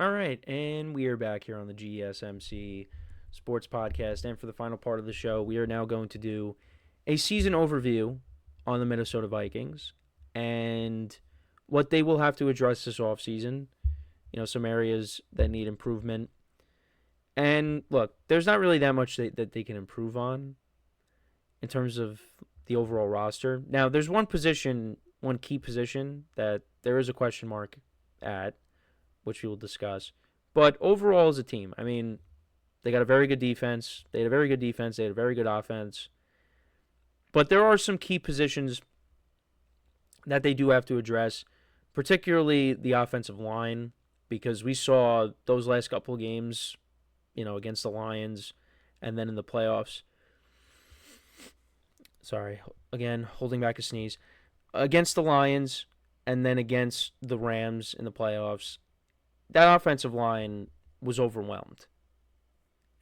All right, and we are back here on the GSMC Sports Podcast. And for the final part of the show, we are now going to do a season overview on the Minnesota Vikings and what they will have to address this offseason. Some areas that need improvement. And look, there's not really that much that they can improve on in terms of the overall roster. Now, there's one key position that there is a question mark at, which we will discuss. But overall, as a team, I mean, they got a very good defense. They had a very good defense. They had a very good offense. But there are some key positions that they do have to address, particularly the offensive line, because we saw those last couple of games, against the Lions and then in the playoffs. Sorry, again, holding back a sneeze. Against the Lions and then against the Rams in the playoffs, that offensive line was overwhelmed.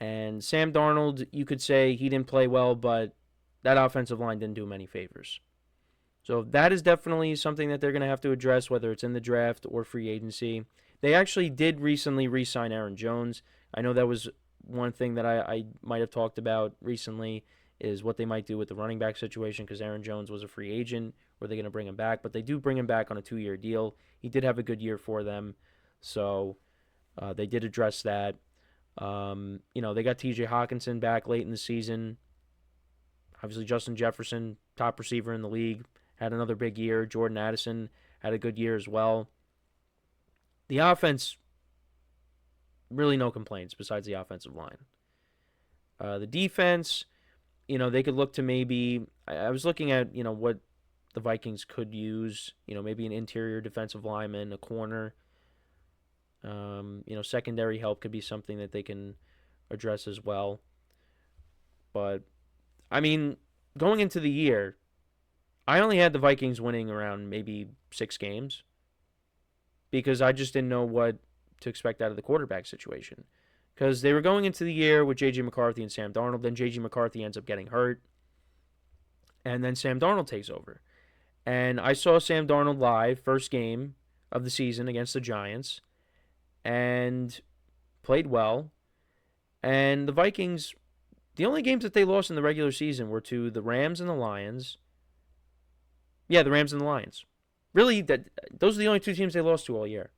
And Sam Darnold, you could say he didn't play well, but that offensive line didn't do him any favors. So that is definitely something that they're going to have to address, whether it's in the draft or free agency. They actually did recently re-sign Aaron Jones. I know that was one thing that I might have talked about recently is what they might do with the running back situation because Aaron Jones was a free agent. Were they going to bring him back? But they do bring him back on a 2-year deal. He did have a good year for them. So they did address that. They got T.J. Hawkinson back late in the season. Obviously, Justin Jefferson, top receiver in the league, had another big year. Jordan Addison had a good year as well. The offense, really no complaints besides the offensive line. The defense, they could look to maybe, I was looking at, what the Vikings could use, maybe an interior defensive lineman, a corner. Secondary help could be something that they can address as well. But, I mean, going into the year, I only had the Vikings winning around maybe 6 games because I just didn't know what to expect out of the quarterback situation. Because they were going into the year with J.J. McCarthy and Sam Darnold. Then J.J. McCarthy ends up getting hurt. And then Sam Darnold takes over. And I saw Sam Darnold live, first game of the season against the Giants. And played well. And the Vikings, the only games that they lost in the regular season were to the Rams and the Lions. Yeah, the Rams and the Lions. Really, those are the only 2 teams they lost to all year.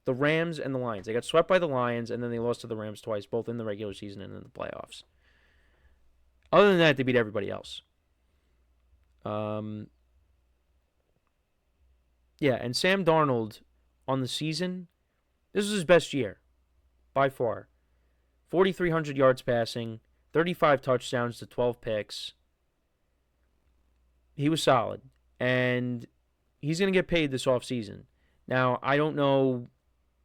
The Rams and the Lions. They got swept by the Lions, and then they lost to the Rams twice, both in the regular season and in the playoffs. Other than that, they beat everybody else. And Sam Darnold on the season, this was his best year, by far. 4,300 yards passing, 35 touchdowns to 12 picks. He was solid, and he's going to get paid this offseason. Now, I don't know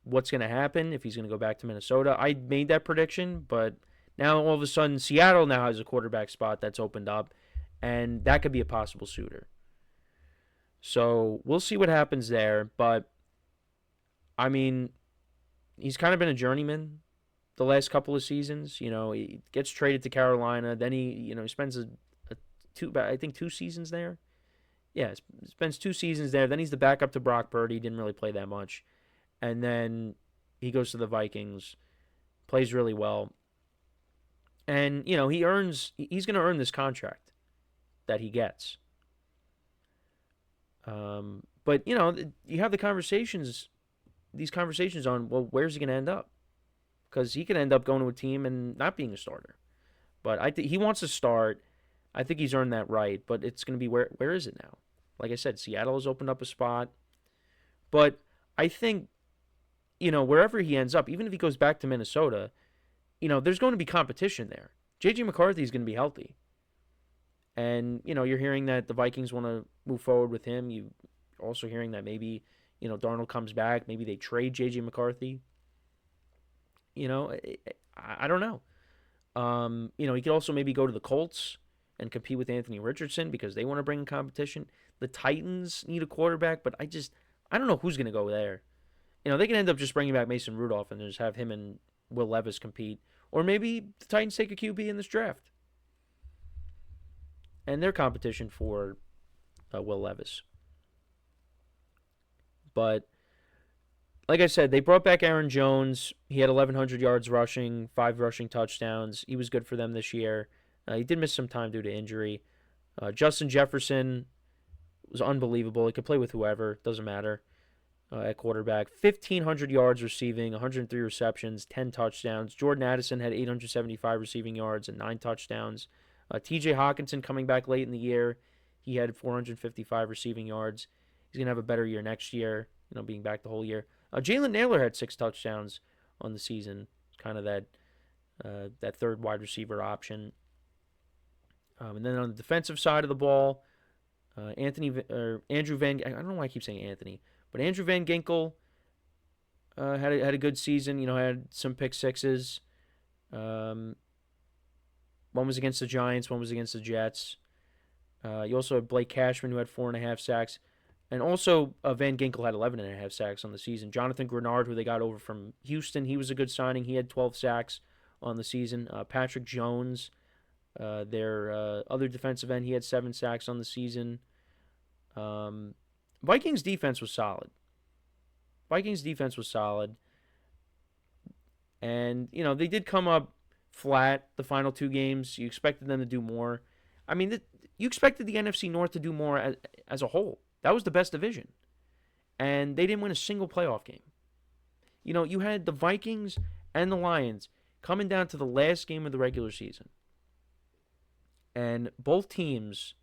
what's going to happen if he's going to go back to Minnesota. I made that prediction, but now all of a sudden Seattle now has a quarterback spot that's opened up, and that could be a possible suitor. So we'll see what happens there, but I mean, he's kind of been a journeyman the last couple of seasons. He gets traded to Carolina, then he spends I think 2 seasons there. Yeah, spends 2 seasons there. Then he's the backup to Brock Purdy. Didn't really play that much. And then he goes to the Vikings, plays really well. And, he's going to earn this contract that he gets. But, you have these conversations on, well, where's he going to end up? Because he could end up going to a team and not being a starter. But I think he wants to start. I think he's earned that right, but it's going to be where is it now? Like I said, Seattle has opened up a spot. But I think, wherever he ends up, even if he goes back to Minnesota, there's going to be competition there. J.J. McCarthy is going to be healthy. And, you're hearing that the Vikings want to move forward with him. You're also hearing that maybe, Darnold comes back. Maybe they trade J.J. McCarthy. I don't know. He could also maybe go to the Colts and compete with Anthony Richardson because they want to bring in competition. The Titans need a quarterback, but I don't know who's going to go there. They can end up just bringing back Mason Rudolph and just have him and Will Levis compete. Or maybe the Titans take a QB in this draft. And their competition for Will Levis. But like I said, they brought back Aaron Jones. He had 1,100 yards rushing, 5 rushing touchdowns. He was good for them this year. He did miss some time due to injury. Justin Jefferson was unbelievable. He could play with whoever, doesn't matter. At quarterback, 1,500 yards receiving, 103 receptions, 10 touchdowns. Jordan Addison had 875 receiving yards and 9 touchdowns. T.J. Hawkinson coming back late in the year, he had 455 receiving yards. He's gonna have a better year next year. Being back the whole year. Jalen Naylor had 6 touchdowns on the season, kind of that third wide receiver option. And then on the defensive side of the ball, Andrew Van. I don't know why I keep saying Anthony, but Andrew Van Ginkel had a good season. Had some pick sixes. One was against the Giants. One was against the Jets. You also had Blake Cashman, who had 4.5 sacks. And also, Van Ginkel had 11.5 sacks on the season. Jonathan Grenard, who they got over from Houston, he was a good signing. He had 12 sacks on the season. Patrick Jones, their other defensive end, he had 7 sacks on the season. Vikings defense was solid. And, they did come up flat the final 2 games. You expected them to do more. I mean, you expected the NFC North to do more as a whole. That was the best division. And they didn't win a single playoff game. You had the Vikings and the Lions coming down to the last game of the regular season. And both teams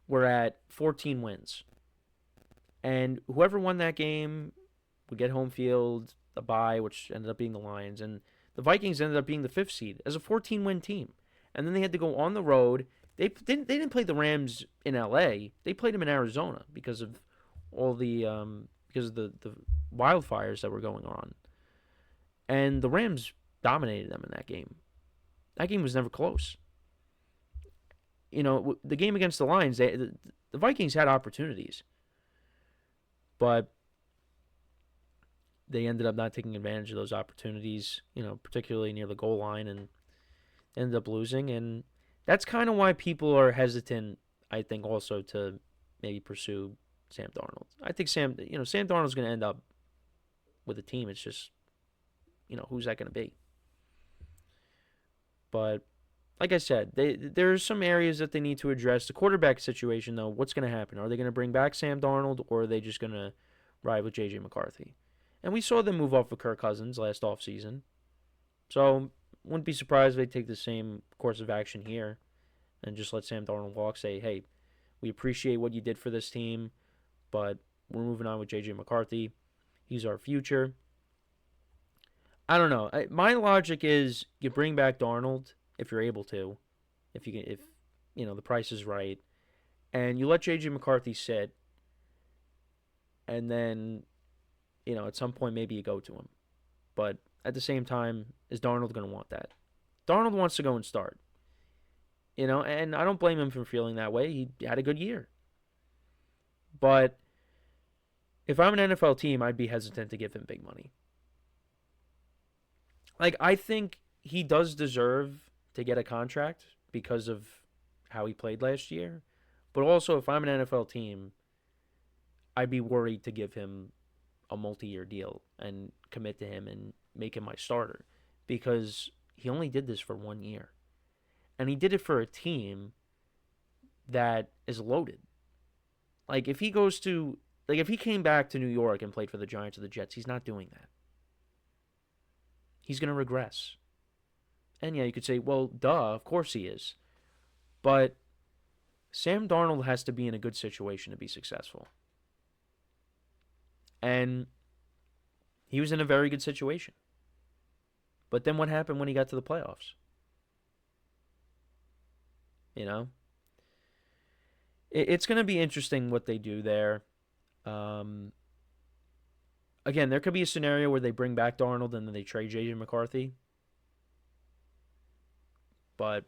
were at 14 wins. And whoever won that game would get home field, a bye, which ended up being the Lions. And the Vikings ended up being the 5th seed as a 14-win team. And then they had to go on the road. They didn't play the Rams in L.A. They played them in Arizona because of all the wildfires that were going on. And the Rams dominated them in that game. That game was never close. The game against the Lions, the Vikings had opportunities, but they ended up not taking advantage of those opportunities, particularly near the goal line, and ended up losing. And that's kind of why people are hesitant, I think, also to maybe pursue Sam Darnold. I think Sam Darnold's going to end up with a team. It's just, who's that going to be? But like I said, there's some areas that they need to address. The quarterback situation, though, what's going to happen? Are they going to bring back Sam Darnold, or are they just going to ride with J.J. McCarthy? And we saw them move off of Kirk Cousins last offseason. So wouldn't be surprised if they take the same course of action here and just let Sam Darnold walk, say, hey, we appreciate what you did for this team, but we're moving on with J.J. McCarthy. He's our future. I don't know. My logic is you bring back Darnold if you're able to, if the price is right, and you let J.J. McCarthy sit, and then, at some point maybe you go to him. But at the same time, is Darnold going to want that? Darnold wants to go and start. And I don't blame him for feeling that way. He had a good year. But if I'm an NFL team, I'd be hesitant to give him big money. I think he does deserve to get a contract because of how he played last year. But also, if I'm an NFL team, I'd be worried to give him a multi-year deal and commit to him and make him my starter, because he only did this for 1 year. And he did it for a team that is loaded. If he came back to New York and played for the Giants or the Jets, he's not doing that. He's going to regress. And yeah, you could say, well, duh, of course he is. But Sam Darnold has to be in a good situation to be successful. And he was in a very good situation. But then what happened when he got to the playoffs? It's going to be interesting what they do there. Again, there could be a scenario where they bring back Darnold and then they trade J.J. McCarthy. But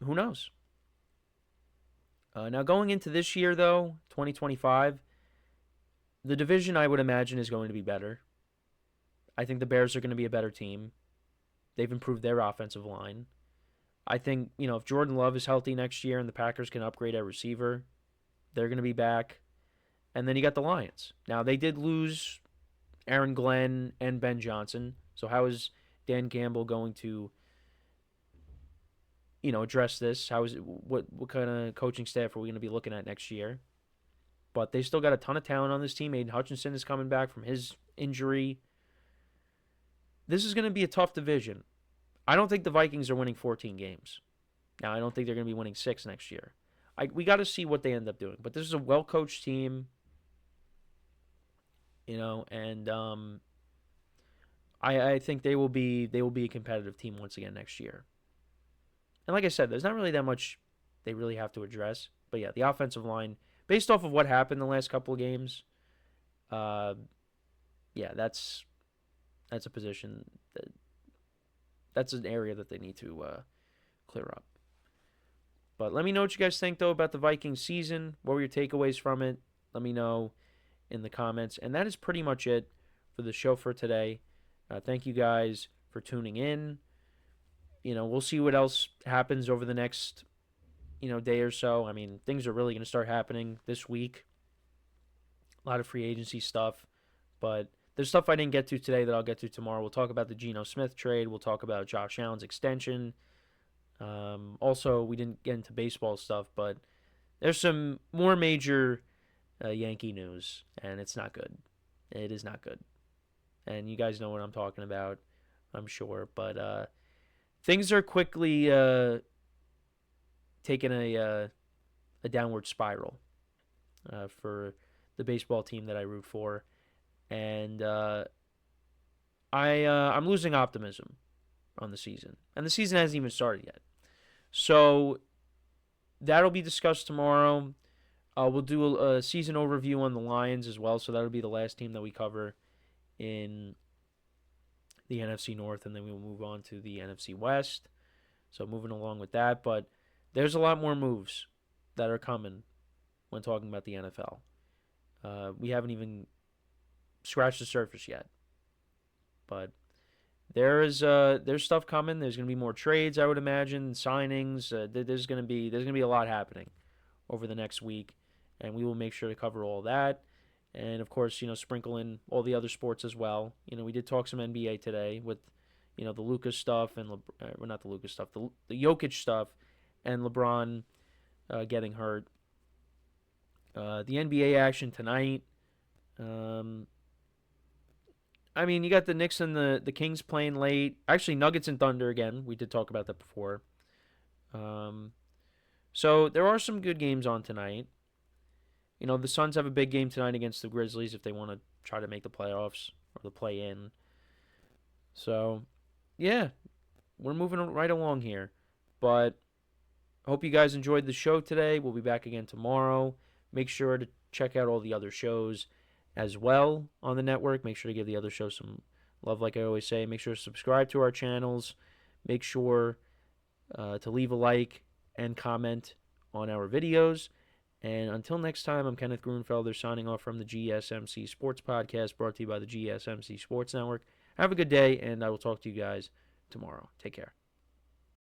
who knows? Now, going into this year, though, 2025, the division, I would imagine, is going to be better. I think the Bears are going to be a better team. They've improved their offensive line. I think, if Jordan Love is healthy next year and the Packers can upgrade at receiver, they're going to be back. And then you got the Lions. Now, they did lose Aaron Glenn and Ben Johnson. So how is Dan Campbell going to, address this? What kind of coaching staff are we going to be looking at next year? But they still got a ton of talent on this team. Aiden Hutchinson is coming back from his injury. This is going to be a tough division. I don't think the Vikings are winning 14 games. Now, I don't think they're going to be winning 6 next year. We got to see what they end up doing. But this is a well-coached team, and I think they will be a competitive team once again next year. And like I said, there's not really that much they really have to address. But yeah, the offensive line, based off of what happened the last couple of games, that's a position that's an area that they need to clear up. But let me know what you guys think, though, about the Vikings season. What were your takeaways from it? Let me know in the comments. And that is pretty much it for the show for today. Thank you guys for tuning in. We'll see what else happens over the next, day or so. I mean, things are really going to start happening this week. A lot of free agency stuff. But there's stuff I didn't get to today that I'll get to tomorrow. We'll talk about the Geno Smith trade. We'll talk about Josh Allen's extension. Also, we didn't get into baseball stuff, but there's some more major Yankee news, and it's not good. It is not good. And you guys know what I'm talking about, I'm sure. But things are quickly taking a downward spiral for the baseball team that I root for. And I'm losing optimism on the season. And the season hasn't even started yet. So that'll be discussed tomorrow. We'll do a season overview on the Lions as well. So that'll be the last team that we cover in the NFC North. And then we'll move on to the NFC West. So moving along with that. But there's a lot more moves that are coming when talking about the NFL. We haven't even scratched the surface yet. But there's stuff coming. There's going to be more trades, I would imagine, signings. There's going to be a lot happening over the next week, and we will make sure to cover all that. And of course, sprinkle in all the other sports as well. We did talk some NBA today with, the Lucas stuff and not the Lucas stuff, the Jokic stuff, and LeBron getting hurt. The NBA action tonight. I mean, you got the Knicks and the Kings playing late. Actually, Nuggets and Thunder again. We did talk about that before. So there are some good games on tonight. The Suns have a big game tonight against the Grizzlies if they want to try to make the playoffs or the play-in. So, yeah, we're moving right along here. But I hope you guys enjoyed the show today. We'll be back again tomorrow. Make sure to check out all the other shows as well on the network. Make sure to give the other show some love, like I always say. Make sure to subscribe to our channels. Make sure to leave a like and comment on our videos. And until next time, I'm Kenneth Grunfelder signing off from the GSMC Sports Podcast, brought to you by the GSMC Sports Network. Have a good day, and I will talk to you guys tomorrow. Take care.